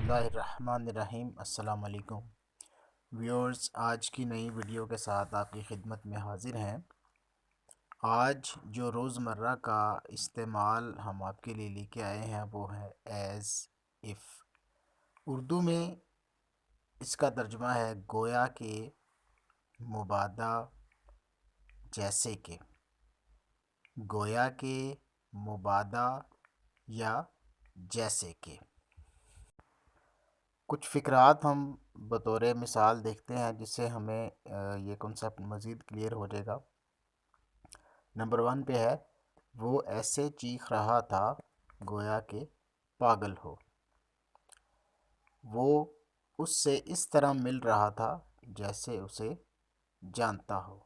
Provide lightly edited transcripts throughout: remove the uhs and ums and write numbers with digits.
اللہ الرحمن الرحیم۔ السلام علیکم ویورز، آج کی نئی ویڈیو کے ساتھ آپ کی خدمت میں حاضر ہیں۔ آج جو روزمرہ کا استعمال ہم آپ کے لیے لے کے آئے ہیں وہ ہے ایز اف۔ اردو میں اس کا ترجمہ ہے گویا کہ، مبادہ، جیسے کہ۔ گویا کہ، مبادہ یا جیسے کہ۔ کچھ فقرات ہم بطور مثال دیکھتے ہیں جس سے ہمیں یہ کنسیپٹ مزید کلیئر ہو جائے گا۔ نمبر 1 پہ ہے، وہ ایسے چیخ رہا تھا گویا کہ پاگل ہو۔ وہ اس سے اس طرح مل رہا تھا جیسے اسے جانتا ہو۔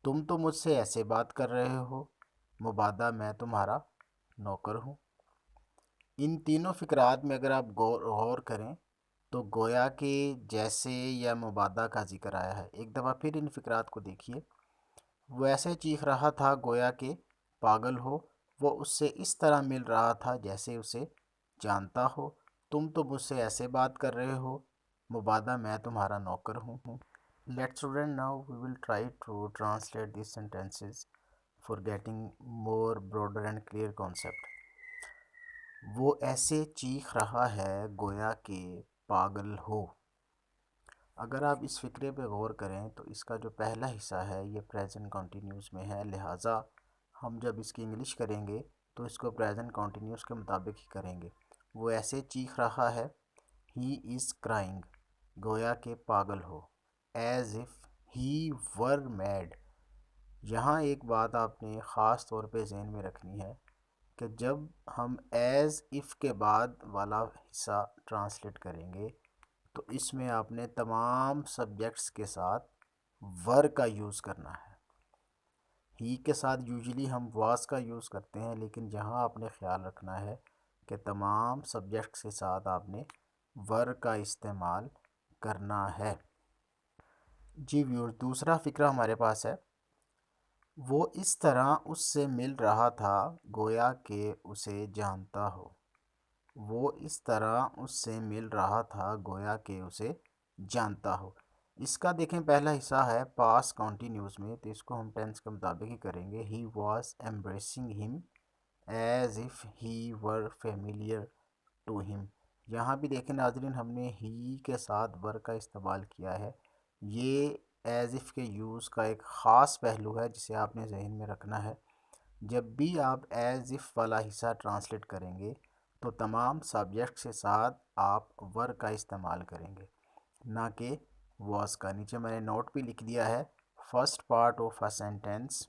تم تو مجھ سے ایسے بات کر رہے ہو، مبادہ میں تمہارا نوکر ہوں۔ ان تینوں فقرات میں اگر آپ غور کریں تو گویا کہ، جیسے یا مبادہ کا ذکر آیا ہے۔ ایک دفعہ پھر ان فقرات کو دیکھیے۔ وہ ایسے چیخ رہا تھا گویا کہ پاگل ہو، وہ اس سے اس طرح مل رہا تھا جیسے اسے جانتا ہو۔ تم تو مجھ سے ایسے بات کر رہے ہو، مبادہ میں تمہارا نوکر ہوں۔ Let's student, now we will try to translate these sentences for getting more broader and clear concept. وہ ایسے چیخ رہا ہے گویا کہ پاگل ہو۔ اگر آپ اس فقرے پہ غور کریں تو اس کا جو پہلا حصہ ہے یہ پریزنٹ کنٹینیوس میں ہے، لہٰذا ہم جب اس کی انگلش کریں گے تو اس کو پریزنٹ کنٹینیوس کے مطابق ہی کریں گے۔ وہ ایسے چیخ رہا ہے، ہی از کرائنگ، گویا کہ پاگل ہو، as if he were mad. یہاں ایک بات آپ نے خاص طور پہ ذہن میں رکھنی ہے کہ جب ہم ایز اف کے بعد والا حصہ ٹرانسلیٹ کریں گے تو اس میں آپ نے تمام سبجیکٹس کے ساتھ ور کا یوز کرنا ہے۔ ہی کے ساتھ یوزلی ہم واز کا یوز کرتے ہیں، لیکن یہاں آپ نے خیال رکھنا ہے کہ تمام سبجیکٹس کے ساتھ آپ نے ور کا استعمال کرنا ہے۔ جی ویور، دوسرا فقرہ ہمارے پاس ہے، وہ اس طرح اس سے مل رہا تھا گویا کہ اسے جانتا ہو۔ وہ اس طرح اس سے مل رہا تھا گویا کہ اسے جانتا ہو۔ اس کا دیکھیں پہلا حصہ ہے پاس کنٹینیوس میں، تو اس کو ہم ٹینس کے مطابق ہی کریں گے۔ ہی was embracing him as if he were familiar to him. یہاں بھی دیکھیں ناظرین، ہم نے ہی کے ساتھ ور کا استعمال کیا ہے۔ یہ ایز اف کے یوز کا ایک خاص پہلو ہے جسے آپ نے ذہن میں رکھنا ہے۔ جب بھی آپ ایز اف والا حصہ ٹرانسلیٹ کریں گے تو تمام سبجیکٹس کے ساتھ آپ ور کا استعمال کریں گے، نہ کہ واز کا۔ نیچے میں نے نوٹ بھی لکھ دیا ہے، first part of a sentence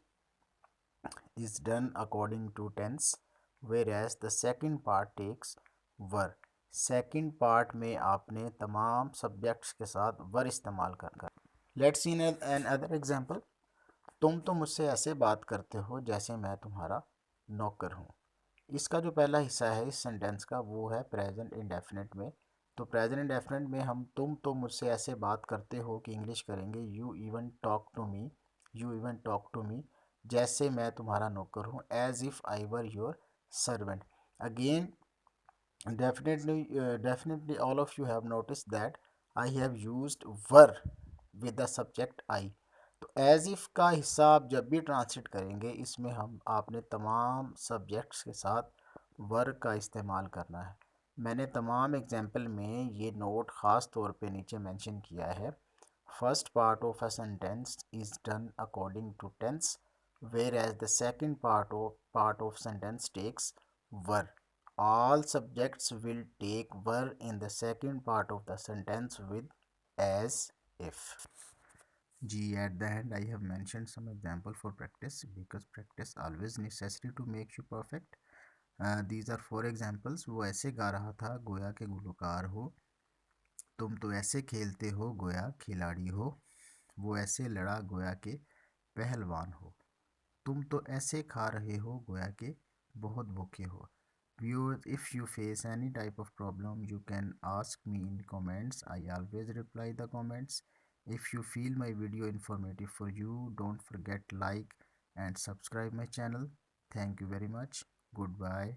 is done according to tense whereas the second part takes were. Second part میں آپ نے تمام سبجیکٹس کے ساتھ ور استعمال کرنا۔ Let's see another example, تم تو مجھ سے ایسے بات کرتے ہو جیسے میں تمہارا نوکر ہوں۔ اس کا جو پہلا حصہ ہے اس سینٹینس کا وہ ہے پریزنٹ انڈیفینٹ میں۔ تو پریزنٹ انڈیفینٹ میں ہم تم تو مجھ سے ایسے بات کرتے ہو کی انگلش کریں گے you even talk to me, you even talk to me, جیسے میں تمہارا نوکر ہوں، as if I were your servant. Again definitely all of you have noticed that I have used were with the subject I۔ تو as if کا حصہ آپ جب بھی ٹرانسلیٹ کریں گے اس میں آپ نے تمام سبجیکٹس کے ساتھ ور کا استعمال کرنا ہے۔ میں نے تمام ایگزامپل میں یہ نوٹ خاص طور پہ نیچے مینشن کیا ہے، first part of a sentence is done according to tense whereas the second part of sentence takes were. All subjects will take were in the second part of the sentence with as if. G, at the end I have mentioned some example for practice because practice always necessary to make you perfect. These are 4 examples. وہ ایسے گا رہا تھا گویا کہ گلوکار ہو، تم تو ایسے کھیلتے ہو گویا کھلاڑی ہو، وہ ایسے لڑا گویا کہ پہلوان ہو، تم تو ایسے کھا رہے ہو گویا کہ بہت بھوکے ہو۔ Viewers, if you face any type of problem, you can ask me in comments. I always reply the comments. If you feel my video informative for you, don't forget like and subscribe my channel. Thank you very much. Goodbye.